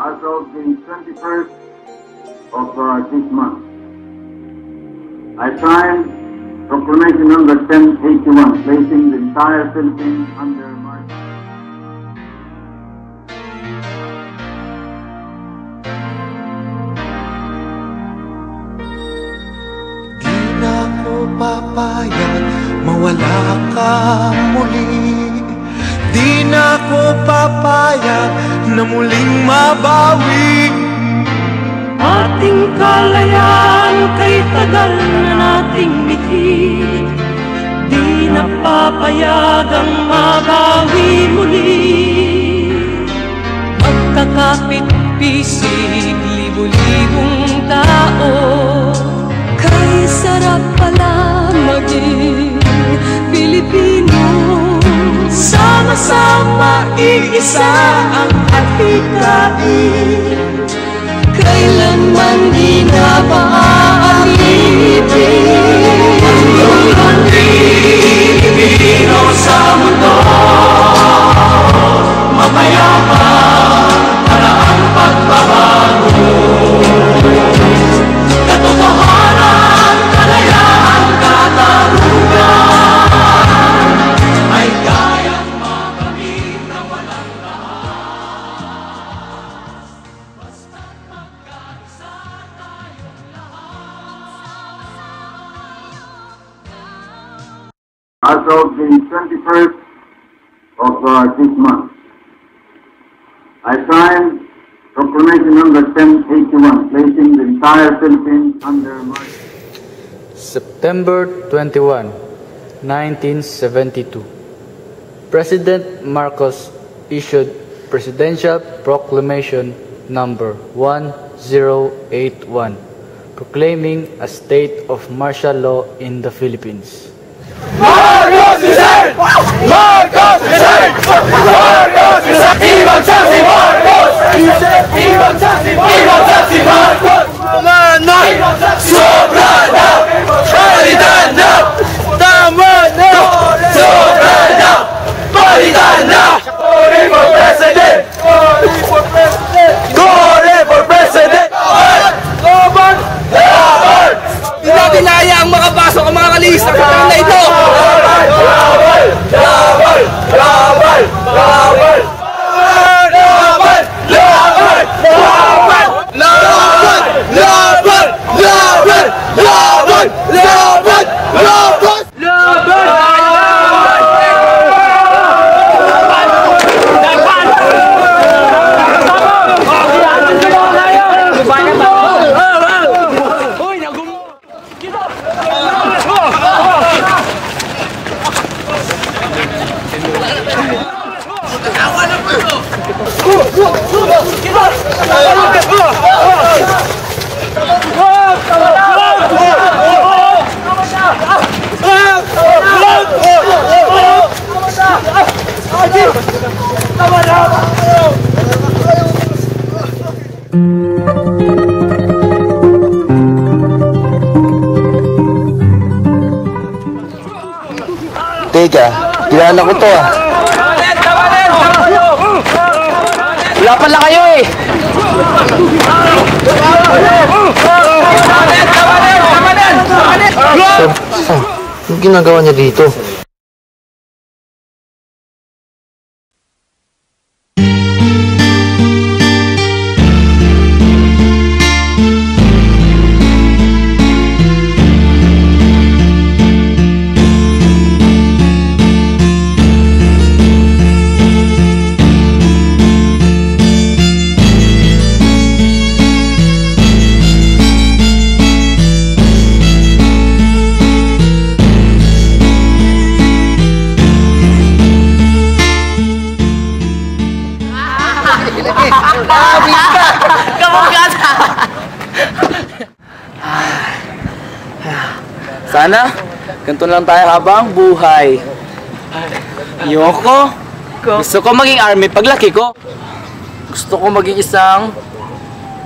as of the 21st of this month. I signed Proclamation number 1081, placing the entire Philippines under my... Di na ko papayag mawala ka muli. Di na ko papayag na muling mabawi. Ating kalayaan kay tagal na nating bitin, di na papayagang mabawi muli. Magkakapit-pisig, libo-libong tao, kay sarap pala maging Pilipino. Sama-sama iisa ang adhikain, kailanman di na maaalitin. Ang Pilipino sa mundo, mapayapa para ang pagbabago. Katotohanan, kalayaan, katarungan ay kayang makamit na walang As of the 21st of this month, I signed Proclamation number 1081, placing the entire Philippines under my... September 21, 1972. President Marcos issued Presidential Proclamation number 1081, proclaiming a state of martial law in the Philippines. Marcos is dead! Marcos is dead! Marcos is dead! Ibang saksi Marcos! Ibang saksi Marcos! Tama na! Sobra na! Palitan na! Tama na! Sobra na! Palitan na! Glory for President! Glory for President! Glory for President! Laban! Laban! Hindi natin naya ang makapasok ang mga kalis na kailangan na ito! Laban! Laban! Laban! Laban! Laban! Laban! Laban! Laban! Laban! Laban! Laban! Laban! Laban! Laban! Teka, kilala ko to ah. Wala pala kayo eh. Anong ginagawa niya dito? Sana, ganito lang tayo habang buhay. Ayoko. Gusto ko maging army paglaki ko. Gusto ko maging isang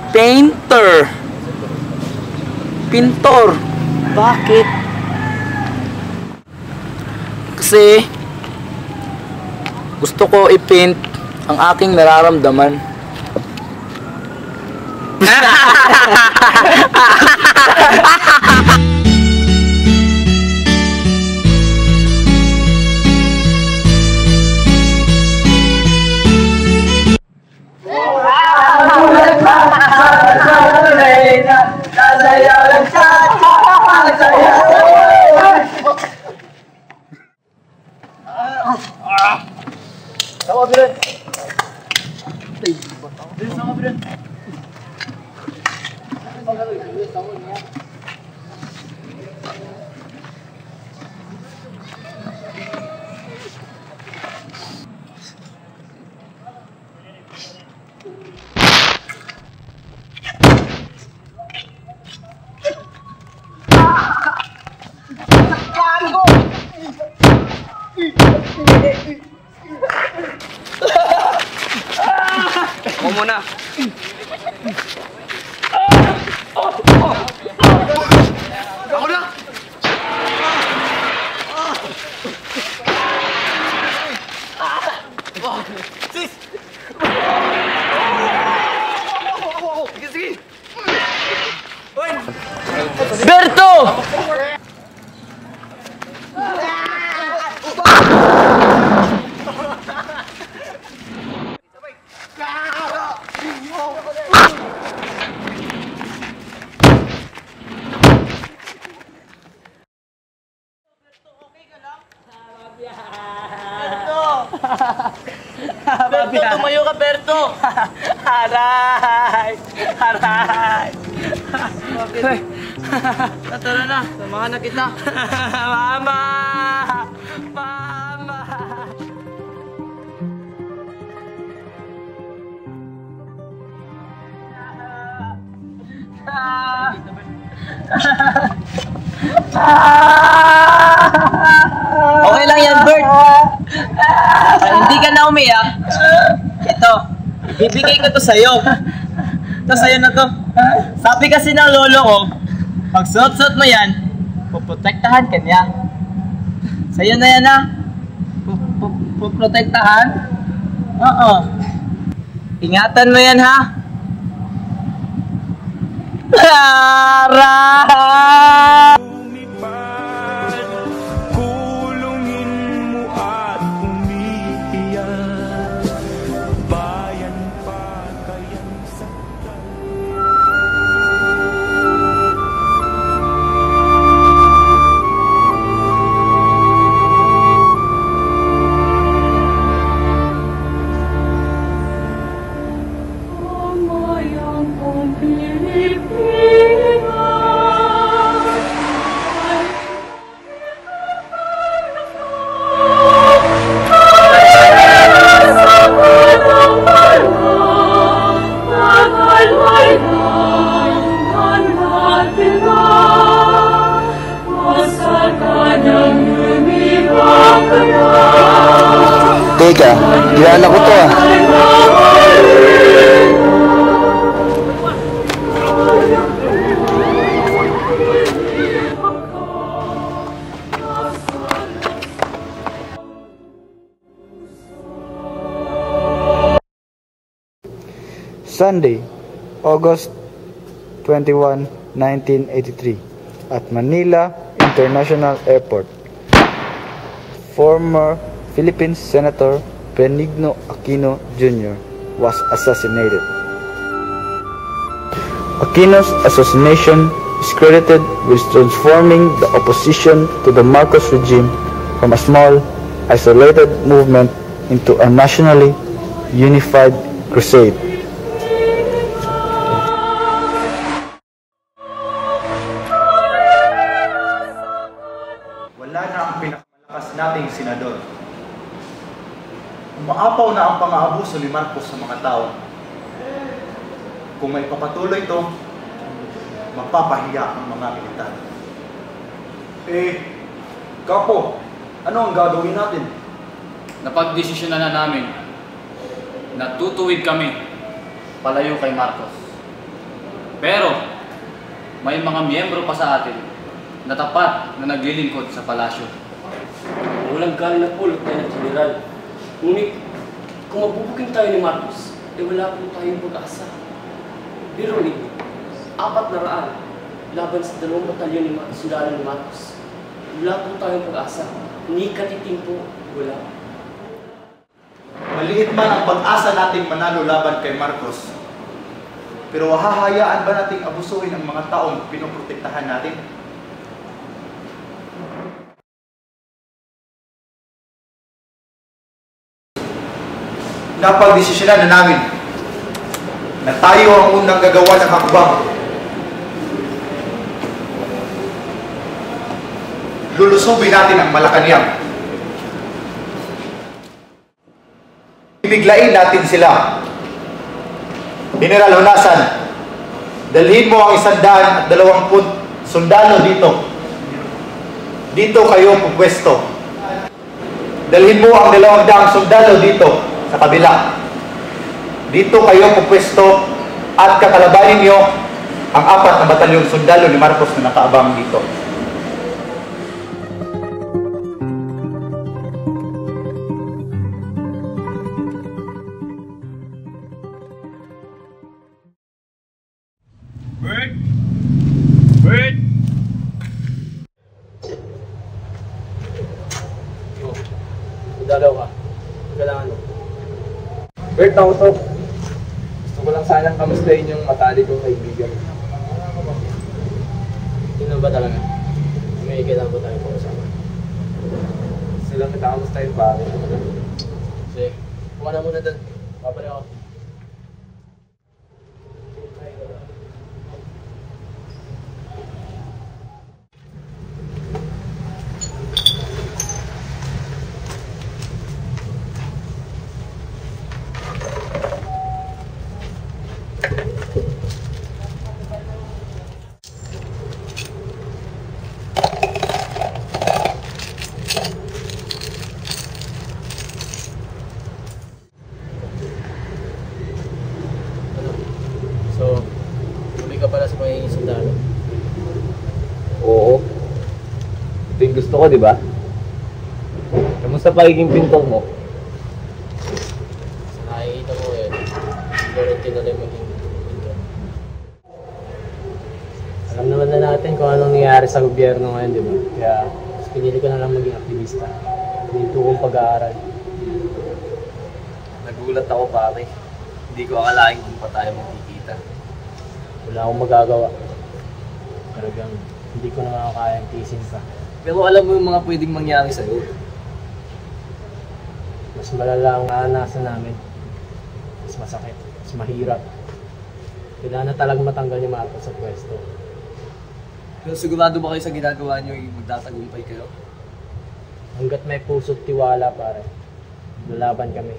painter. Pintor. Bakit? Kasi gusto ko i-paint ang aking nararamdaman. Ako muna. Ako na! Sis! Sige, sige! Berto! Berto, tumayo ka, Berto! Aray! Aray! Tara na, samahan na kita. Mama! Mama! Okay lang yan, Bert. Hindi ka na umiyak. Ito, bibigay ko to sa'yo. Ito sa'yo na to. Sabi kasi ng lolo ko, pag suot-suot mo yan, puprotektahan ka niya. Sa'yo na yan, ha? Puprotektahan? Oo. Ingatan mo yan, ha? Tara! Kulungin mo at umiiyak. Bayan pa kayang saktan. Mayang kong Pilipinas. Teka, kilala ko to ah. Sunday, August 21, 1983, at Manila International Airport. Former Philippine Senator Benigno Aquino Jr. was assassinated. Aquino's assassination is credited with transforming the opposition to the Marcos regime from a small, isolated movement into a nationally unified crusade. Wala na ang pinakamalakas nating senador. Umaapaw na ang pang-aabuso ni Marcos sa mga tao. Kung may papatuloy ito, mapapahiya ang mga militar. Kapo, ano ang gagawin natin? Napagdesisyonan na namin na tutuwid kami palayo kay Marcos. Pero may mga miyembro pa sa atin na tapat na naglilingkod sa palasyo. Walang galing na po, Lieutenant General. Ngunit, kung mabubuking tayo ni Marcos, wala po tayong pag-asa. Biruin, 400 laban sa 2 batalyon ni Sundalo ni Marcos. Wala po tayong pag-asa. Ni katiting po, wala. Maliit man ang pag-asa nating manalo laban kay Marcos. Pero hahayaan ba nating abusuhin ang mga taong pinoprotektahan natin? Napagdesisyonan na namin na tayo ang unang gagawa ng hakbang. Lulusubin natin ang Malacanang. Ibiglain natin sila. General Honasan, dalhin mo ang 120 sundalo dito. Dito kayo pupwesto. Dalhin mo ang 200 sundalo dito sa kabila. Dito kayo pupwesto at kakalabanin nyo ang 4 na batalyong sundalo ni Marcos na nakaabang dito. Bird! Bird! Dalaw ka. Kailangan mo. Bert, nausok. Gusto ko lang sanang kamustahin yung matalik kong kaibigan. Sino ba talaga? May kailangan po tayo po kasama. Silang kita kamustahin pare. Sige, kuha na muna doon. Papalik ako. So, huli ka pala sa pagiging sundalo. Oo. Ito yung gusto ko, di ba? Kamusta pagiging pintor mo? Sa nakikita ko eh, guarantee na lang maging pintor. Alam naman na natin kung anong nangyayari sa gobyerno ngayon, di ba? Kaya, pinili ko na lang maging aktivista. Dito kong pag-aaral. Nagulat ako pare. Hindi ko akalain kung pa tayo magkikita. Wala akong magagawa. Talagang hindi ko naman kayang tiisin pa. Pero alam mo yung mga pwedeng mangyari sa'yo. Mas malala ang naranasan namin. Mas masakit. Mas mahirap. Kailangan na talagang matanggal ni Marcos sa pwesto. Pero sigurado ba kayo sa ginagawa nyo yung magtatagumpay kayo? Hanggat may puso't tiwala pare, lalaban kami.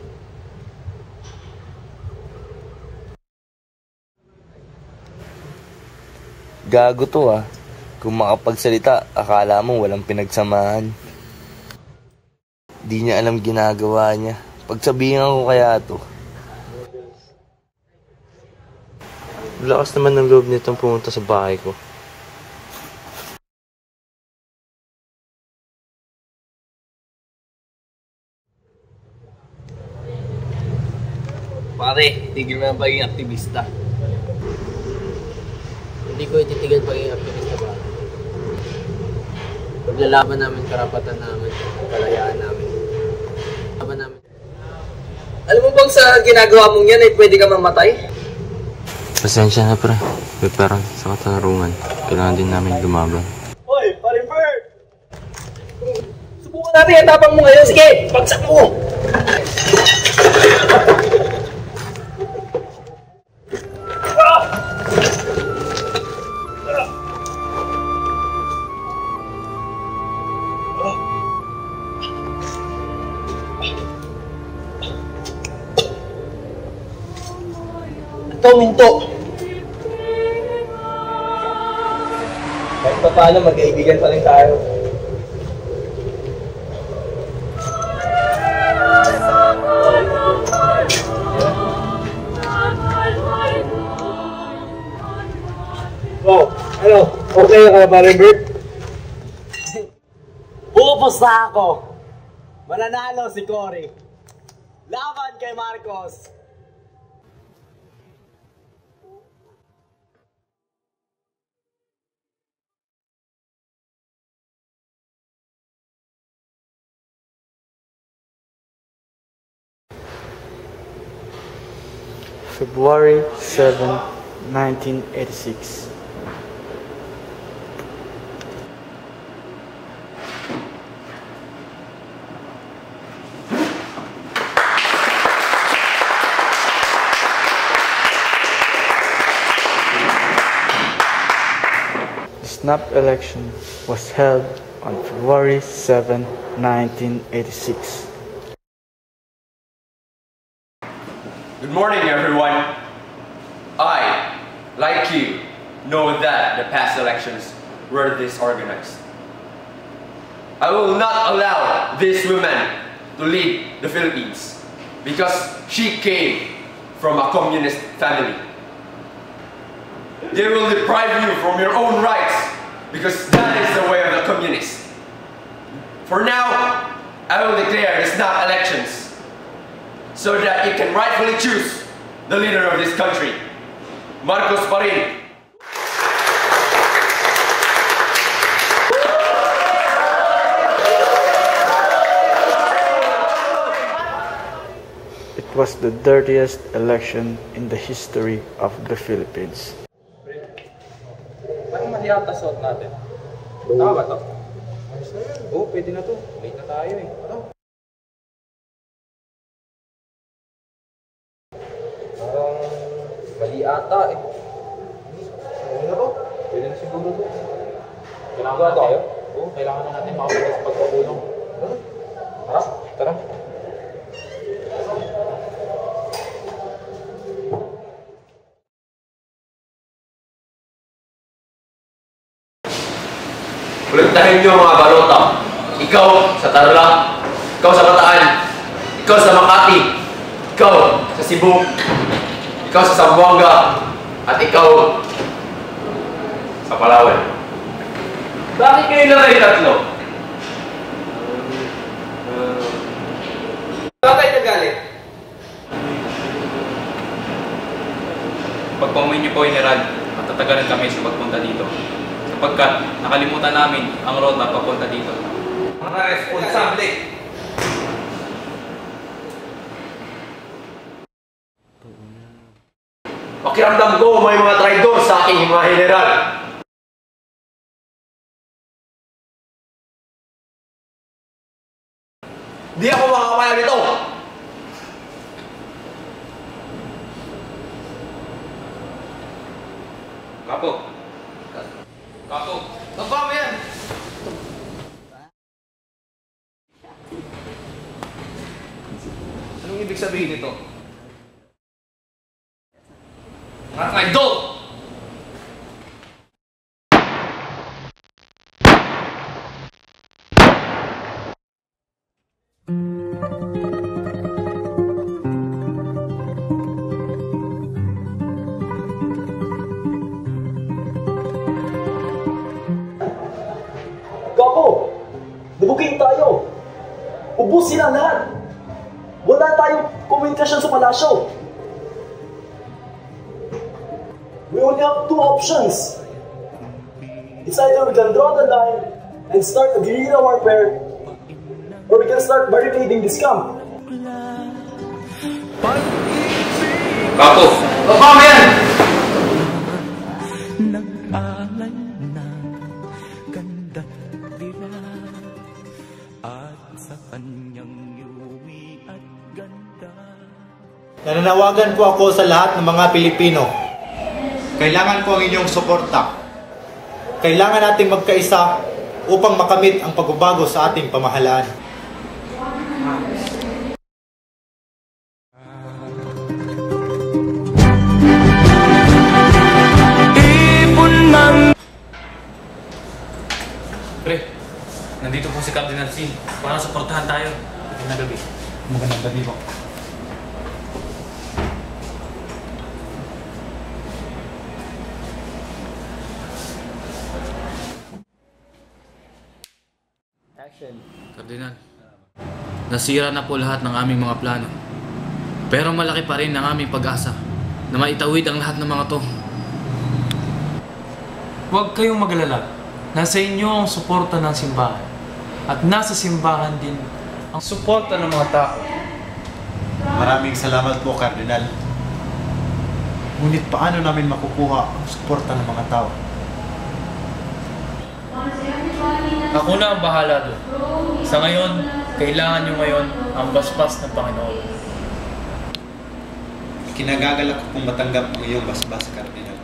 Gago to ah. Kung makapagsalita, akala mo walang pinagsamahan. Di niya alam ginagawa niya. Pagsabihan ko kaya to. Lakas naman ng loob nitong pumunta sa bahay ko. Pare, tigil mo na pagiging aktivista. Hindi ko ititigil pagiging aktivista ba? Paglalaban namin karapatan namin, kalayaan namin. Laban namin. Alam mo bang sa ginagawa mong yan ay pwede ka mamatay? Pasensya na pre. May pera sa katarungan. Kailangan din namin lumaban. Hoy, pare Bert! Subukan natin ang tapang mo ngayon. Sige, bagsak mo! Ito, minto. Kahit pa paano, magkaibigan pa rin tayo. Wow, ano? Okay ka pare Bert? Pupos na ako. Mananalo si Cory. Laban kay Marcos. February 7, 1986. The snap election was held on February 7, 1986. Good morning, everyone. I, like you, know that the past elections were disorganized. I will not allow this woman to lead the Philippines because she came from a communist family. They will deprive you from your own rights because that is the way of the communists. For now, I will declare the snap elections so that you can rightfully choose the leader of this country. Marcos pa rin. It was the dirtiest election in the history of the Philippines. Parang mali ata suot natin. Tama ba to? Oo, pwede na to. Late na tayo eh. Parang mali ata eh. Pwede na to? Pwede na siguro to. Kailangan na tayo? Oo, kailangan na natin makapagas sa pagpapulong. Tara, tara. Ulantahin niyo mga balota. Ikaw sa Tarlac, ikaw sa Bataan, ikaw sa Makati, ikaw sa Cebu, ikaw sa Zamboanga, at ikaw sa Palawan. Bakit kayo na kayo tatlo? Bakit nagalit? Pagpamuhin niyo po, General, matatagalan kami sa pagpunta dito. Sapagkat nakalimutan namin ang road na papunta dito. Mga responsable! Pakiramdam ko may mga traidor sa aking mga general. Di ako makakapaya nito! Kapo! Kapo! Baba mo yan! Anong ibig sabihin nito? Mga traidor! Gapo! Nabugin tayo! Ubusin ang lahat! Wala tayong komunikasyon sa palasyo! We only have two options. It's either we can draw the line and start a guerrilla warfare, or we can start barricading this camp. Kapo! Baba mo yan! Nananawagan po ako sa lahat ng mga Pilipino. Kailangan ko ang inyong suporta. Kailangan nating magkaisa upang makamit ang pagbabago sa ating pamahalaan. Pre, nandito po si Cardinal Sin para suportahan tayo. Magandang gabi. Magandang gabi po. Cardinal, nasira na po lahat ng aming mga plano. Pero malaki pa rin ang aming pag-asa na maitawid ang lahat ng mga to. Huwag kayong magalala. Nasa inyo ang suporta ng simbahan. At nasa simbahan din ang suporta ng mga tao. Maraming salamat po, Cardinal. Ngunit paano namin makukuha ang suporta ng mga tao? Ako na ang bahala doon. Sa ngayon, kailangan nyo ngayon ang basbas ng Panginoon. Kinagagalak ko kung matanggap ang iyong basbas, Kardinal.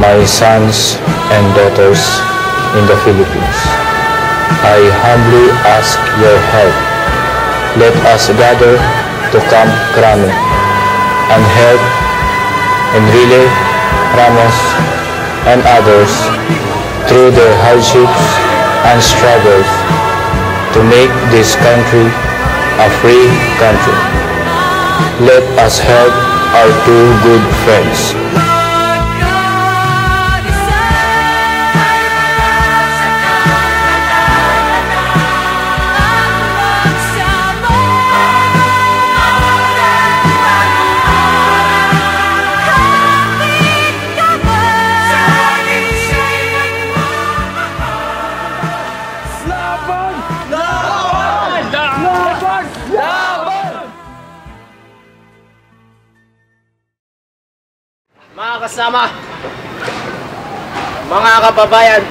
My sons and daughters in the Philippines, I humbly ask your help. Let us gather to Camp Crame and help Enrile, Ramos, and others through their hardships and struggles to make this country a free country. Let us help our two good friends. Mga kasama, mga kababayan,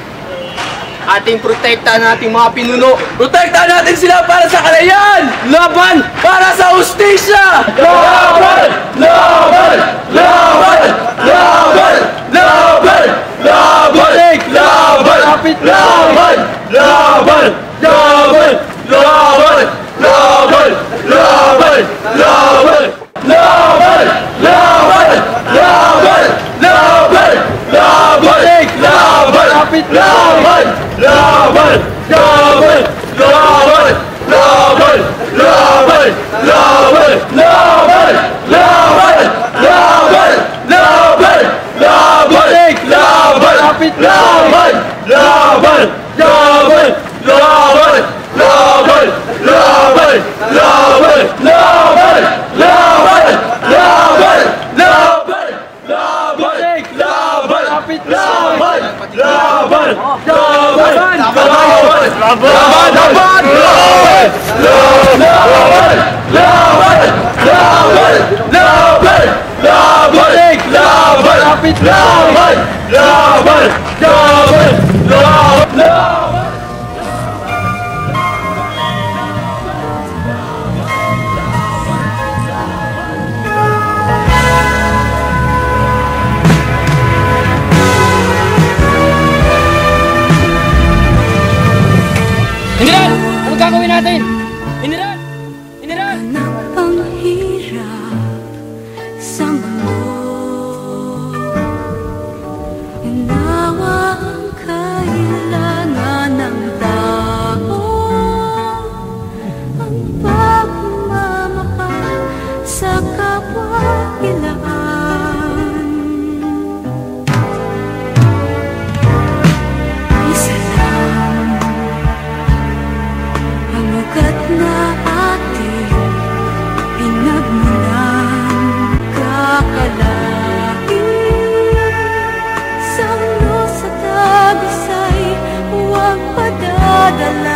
ating protektahan nating mga pinuno. Protektahan natin sila para sa kalayaan! Laban para sa hustisya! Laban! Laban! Laban! Laban! Laban! Laban! Laban! Lapit! Laban! Laban! Laban! Laban! Laban! Laban! Laban! Laban! Laban! Laban! Laban! Laban! Laban! Lapit! Laban! Laban! Laban! Laban! Laban! Laban! Laban! Laban! Laban! Laban! Laban! Laban! Laban! Lapit! Laban! Laban! Laban! Laban! Laban! Laban! Laban! Laban! Laban! Laban! Laban! Laban! Laban! Lapit! Laban! Laban! Laban! Laban! Laban! Laban! Laban! Laban! Laban! Laban! Laban! Laban! Lapit! Laban! Laban! Laban! Laban! General! Anong gagawin natin? General! General! Ang hirap sa mundo, inawa ang kailangan ng tao, ang pagmamahal sa kapwa-ilaan. Isa lang ang ugat na ating pinagmulan, kakalain sa ulo sa tagusay, huwag padadala.